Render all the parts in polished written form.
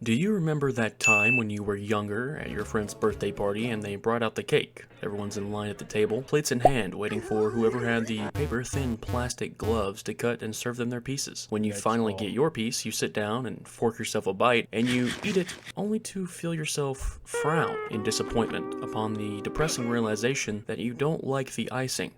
Do you remember that time when you were younger at your friend's birthday party and they brought out the cake? Everyone's in line at the table, plates in hand, waiting for whoever had the paper-thin plastic gloves to cut and serve them their pieces. When you finally get your piece, you sit down and fork yourself a bite, and you eat it only to feel yourself frown in disappointment upon the depressing realization that you don't like the icing.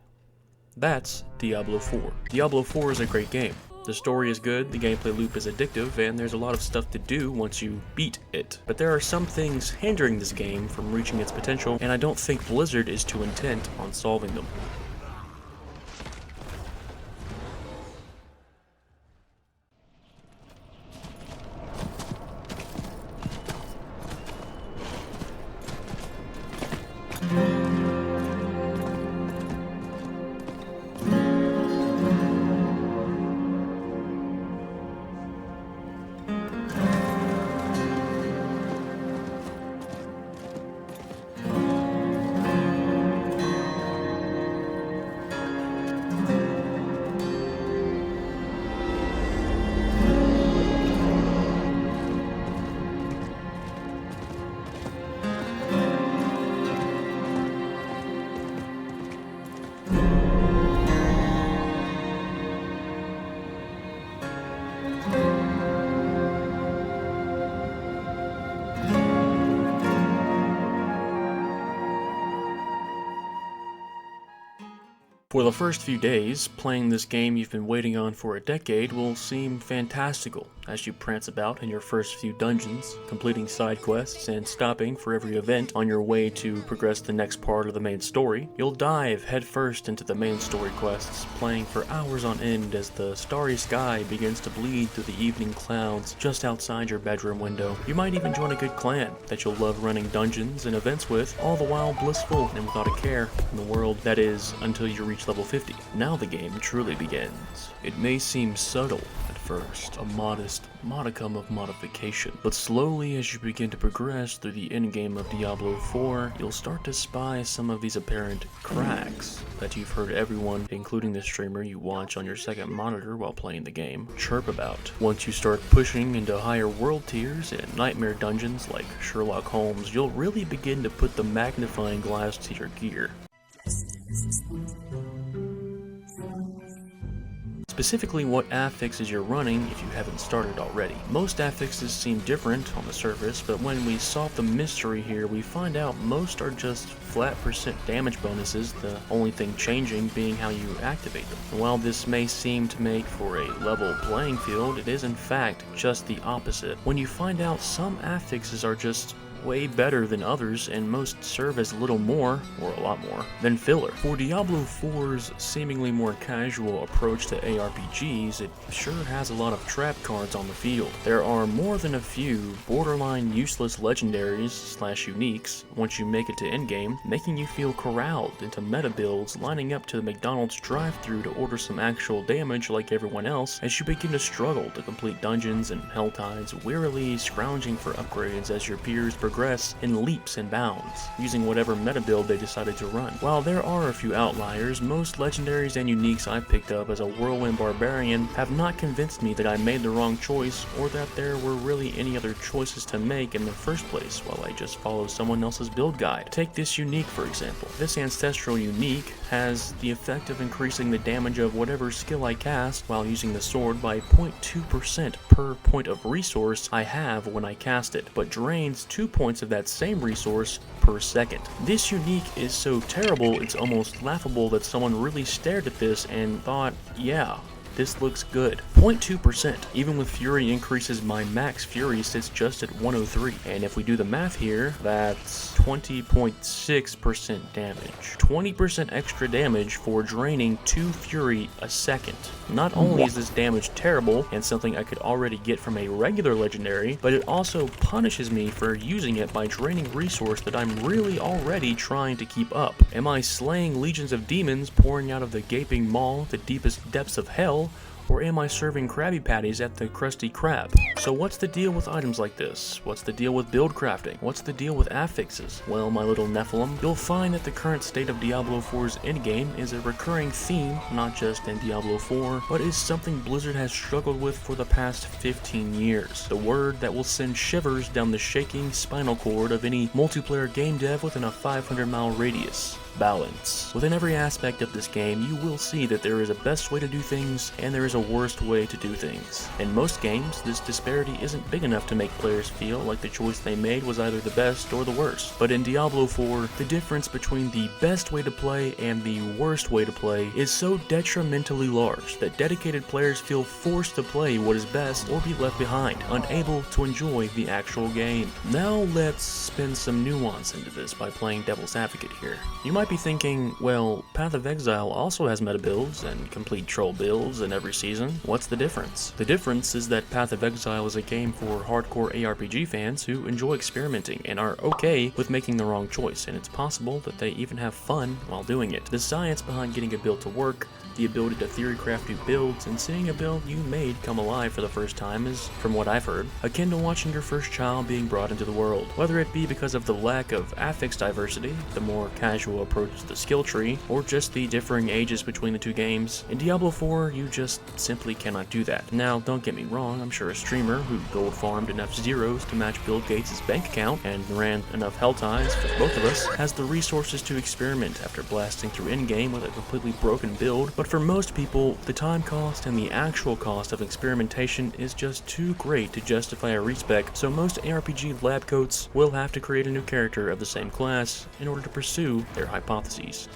That's Diablo 4. Diablo 4 is a great game. The story is good, the gameplay loop is addictive, and there's a lot of stuff to do once you beat it. But there are some things hindering this game from reaching its potential, and I don't think Blizzard is too intent on solving them. For the first few days, playing this game you've been waiting on for a decade will seem fantastical as you prance about in your first few dungeons, completing side quests and stopping for every event on your way to progress the next part of the main story. You'll dive headfirst into the main story quests, playing for hours on end as the starry sky begins to bleed through the evening clouds just outside your bedroom window. You might even join a good clan that you'll love running dungeons and events with, all the while blissful and without a care in the world that is until you reach level 50. Now the game truly begins. It may seem subtle at first, a modest modicum of modification, but slowly as you begin to progress through the endgame of Diablo 4, you'll start to spy some of these apparent cracks that you've heard everyone, including the streamer you watch on your second monitor while playing the game, chirp about. Once you start pushing into higher world tiers and nightmare dungeons like Sherlock Holmes, you'll really begin to put the magnifying glass to your gear. Specifically what affixes you're running if you haven't started already. Most affixes seem different on the surface, but when we solve the mystery here, we find out most are just flat percent damage bonuses, the only thing changing being how you activate them. And while this may seem to make for a level playing field, it is in fact just the opposite. When you find out some affixes are just way better than others, and most serve as little more, or a lot more, than filler. For Diablo 4's seemingly more casual approach to ARPGs, it sure has a lot of trap cards on the field. There are more than a few borderline useless legendaries slash uniques once you make it to endgame, making you feel corralled into meta builds, lining up to the McDonald's drive-thru to order some actual damage like everyone else as you begin to struggle to complete dungeons and hell tides, wearily scrounging for upgrades as your peers progress in leaps and bounds, using whatever meta build they decided to run. While there are a few outliers, most legendaries and uniques I've picked up as a whirlwind barbarian have not convinced me that I made the wrong choice or that there were really any other choices to make in the first place while I just follow someone else's build guide. Take this unique for example. This ancestral unique has the effect of increasing the damage of whatever skill I cast while using the sword by 0.2% per point of resource I have when I cast it, but drains 2 points of that same resource per second. This unique is so terrible it's almost laughable that someone really stared at this and thought, yeah, this looks good. 0.2%. Even with Fury increases, my max Fury sits just at 103. And if we do the math here, that's 20.6% damage. 20% extra damage for draining 2 Fury a second. Not only is this damage terrible and something I could already get from a regular legendary, but it also punishes me for using it by draining resource that I'm really already trying to keep up. Am I slaying legions of demons pouring out of the gaping maw at the deepest depths of hell? Or am I serving Krabby Patties at the Krusty Krab? So what's the deal with items like this? What's the deal with build crafting? What's the deal with affixes? Well, my little Nephilim, you'll find that the current state of Diablo 4's endgame is a recurring theme, not just in Diablo 4, but is something Blizzard has struggled with for the past 15 years. The word that will send shivers down the shaking spinal cord of any multiplayer game dev within a 500-mile radius. Balance. Within every aspect of this game, you will see that there is a best way to do things and there is a worst way to do things. In most games, this disparity isn't big enough to make players feel like the choice they made was either the best or the worst. But in Diablo 4, the difference between the best way to play and the worst way to play is so detrimentally large that dedicated players feel forced to play what is best or be left behind, unable to enjoy the actual game. Now let's spin some nuance into this by playing devil's advocate here. You might be thinking, well, Path of Exile also has meta builds and complete troll builds in every season. What's the difference? The difference is that Path of Exile is a game for hardcore ARPG fans who enjoy experimenting and are okay with making the wrong choice, and it's possible that they even have fun while doing it. The science behind getting a build to work, the ability to theory craft new builds, and seeing a build you made come alive for the first time is, from what I've heard, akin to watching your first child being brought into the world. Whether it be because of the lack of affix diversity, the more casual approach to the skill tree, or just the differing ages between the two games, in Diablo 4 you just simply cannot do that. Now, don't get me wrong, I'm sure a streamer who gold farmed enough zeros to match Bill Gates' bank account and ran enough hell ties for both of us has the resources to experiment after blasting through in-game with a completely broken build, but for most people, the time cost and the actual cost of experimentation is just too great to justify a respec, so most ARPG lab coats will have to create a new character of the same class in order to pursue their hypotheses.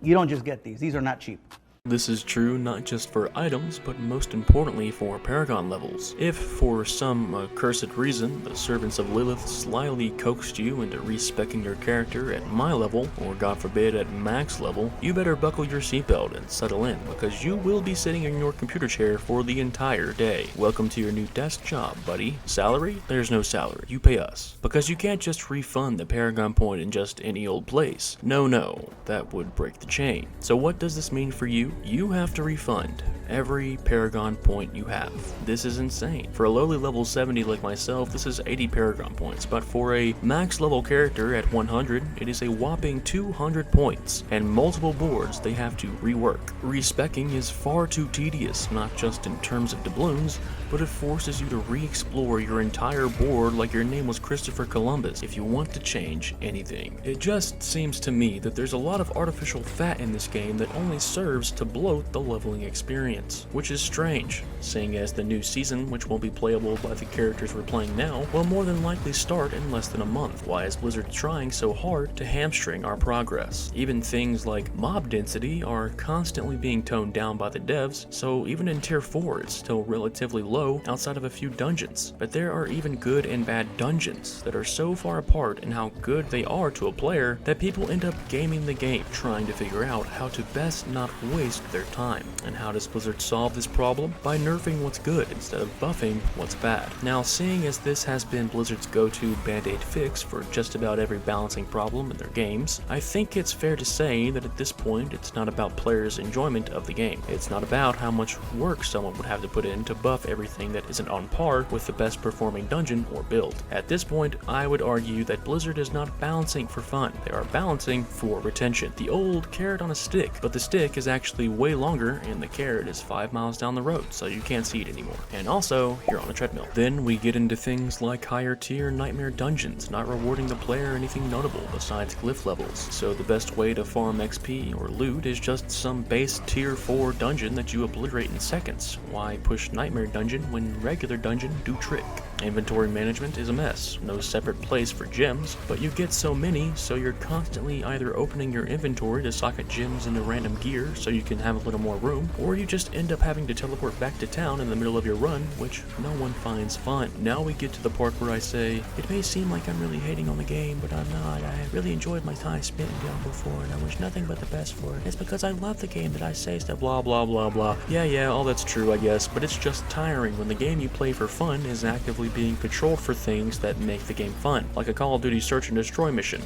You don't just get these are not cheap. This is true not just for items, but most importantly for Paragon levels. If, for some accursed reason, the servants of Lilith slyly coaxed you into respecking your character at my level, or god forbid at max level, you better buckle your seatbelt and settle in, because you will be sitting in your computer chair for the entire day. Welcome to your new desk job, buddy. Salary? There's no salary. You pay us. Because you can't just refund the Paragon point in just any old place. No, that would break the chain. So what does this mean for you? You have to refund every Paragon point you have. This is insane. For a lowly level 70 like myself, this is 80 Paragon points, but for a max level character at 100, it is a whopping 200 points, and multiple boards they have to rework. Respecking is far too tedious, not just in terms of doubloons, but it forces you to re-explore your entire board like your name was Christopher Columbus if you want to change anything. It just seems to me that there's a lot of artificial fat in this game that only serves to bloat the leveling experience, which is strange, seeing as the new season, which will be playable by the characters we're playing now, will more than likely start in less than a month. Why is Blizzard trying so hard to hamstring our progress? Even things like mob density are constantly being toned down by the devs, so even in tier 4 it's still relatively low outside of a few dungeons. But there are even good and bad dungeons that are so far apart in how good they are to a player that people end up gaming the game trying to figure out how to best not waste their time. And how does Blizzard solve this problem? By nerfing what's good instead of buffing what's bad. Now, seeing as this has been Blizzard's go-to band-aid fix for just about every balancing problem in their games, I think it's fair to say that at this point it's not about players' enjoyment of the game. It's not about how much work someone would have to put in to buff everything that isn't on par with the best performing dungeon or build. At this point, I would argue that Blizzard is not balancing for fun. They are balancing for retention. The old carrot on a stick, but the stick is actually way longer and the carrot is 5 miles down the road, so you can't see it anymore. And also, you're on a treadmill. Then we get into things like higher tier nightmare dungeons, not rewarding the player anything notable besides glyph levels. So the best way to farm XP or loot is just some base tier 4 dungeon that you obliterate in seconds. Why push nightmare dungeon when regular dungeon do trick? Inventory management is a mess. No separate place for gems, but you get so many, so you're constantly either opening your inventory to socket gems into random gear so you can have a little more room, or you just end up having to teleport back to town in the middle of your run, which no one finds fun. Now we get to the part where I say, it may seem like I'm really hating on the game, but I'm not. I really enjoyed my time spent in Diablo 4, and I wish nothing but the best for it. It's because I love the game that I say stuff blah blah blah blah. Yeah, all that's true, I guess, but it's just tiring when the game you play for fun is actively being patrolled for things that make the game fun, like a Call of Duty search and destroy mission.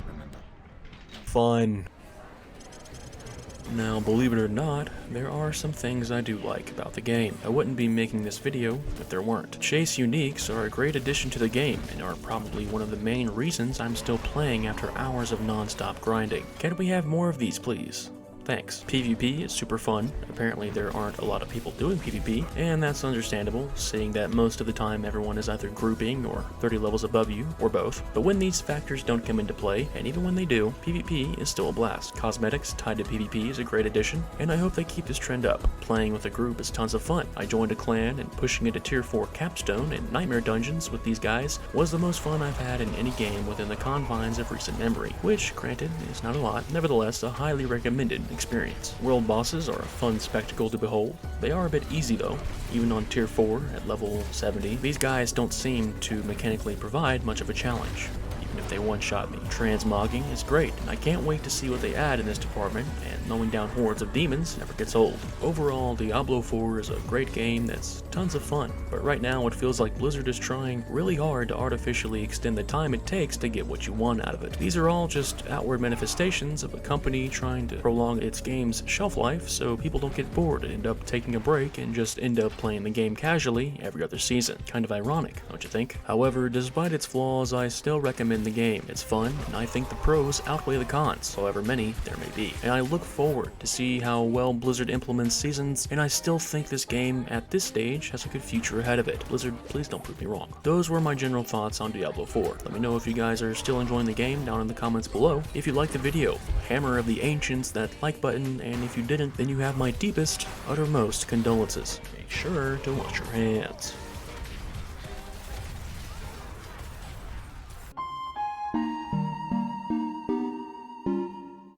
Fun. Now, believe it or not, there are some things I do like about the game. I wouldn't be making this video if there weren't. Chase uniques are a great addition to the game and are probably one of the main reasons I'm still playing after hours of non-stop grinding. Can we have more of these, please? Thanks. PvP is super fun. Apparently there aren't a lot of people doing PvP, and that's understandable, seeing that most of the time everyone is either grouping or 30 levels above you, or both. But when these factors don't come into play, and even when they do, PvP is still a blast. Cosmetics tied to PvP is a great addition, and I hope they keep this trend up. Playing with a group is tons of fun. I joined a clan, and pushing into tier 4 capstone and nightmare dungeons with these guys was the most fun I've had in any game within the confines of recent memory, which, granted, is not a lot, nevertheless a highly recommended experience. World bosses are a fun spectacle to behold. They are a bit easy though, even on tier 4 at level 70. These guys don't seem to mechanically provide much of a challenge, even if they one-shot me. Transmogging is great, and I can't wait to see what they add in this department, and mowing down hordes of demons never gets old. Overall, Diablo 4 is a great game that's tons of fun, but right now it feels like Blizzard is trying really hard to artificially extend the time it takes to get what you want out of it. These are all just outward manifestations of a company trying to prolong its game's shelf life so people don't get bored and end up taking a break and just end up playing the game casually every other season. Kind of ironic, don't you think? However, despite its flaws, I still recommend the game. It's fun, and I think the pros outweigh the cons, however many there may be. And I look forward to see how well Blizzard implements seasons, and I still think this game, at this stage, has a good future ahead of it. Blizzard, please don't prove me wrong. Those were my general thoughts on Diablo 4. Let me know if you guys are still enjoying the game down in the comments below. If you liked the video, hammer of the ancients that like button, and if you didn't, then you have my deepest, uttermost condolences. Make sure to wash your hands.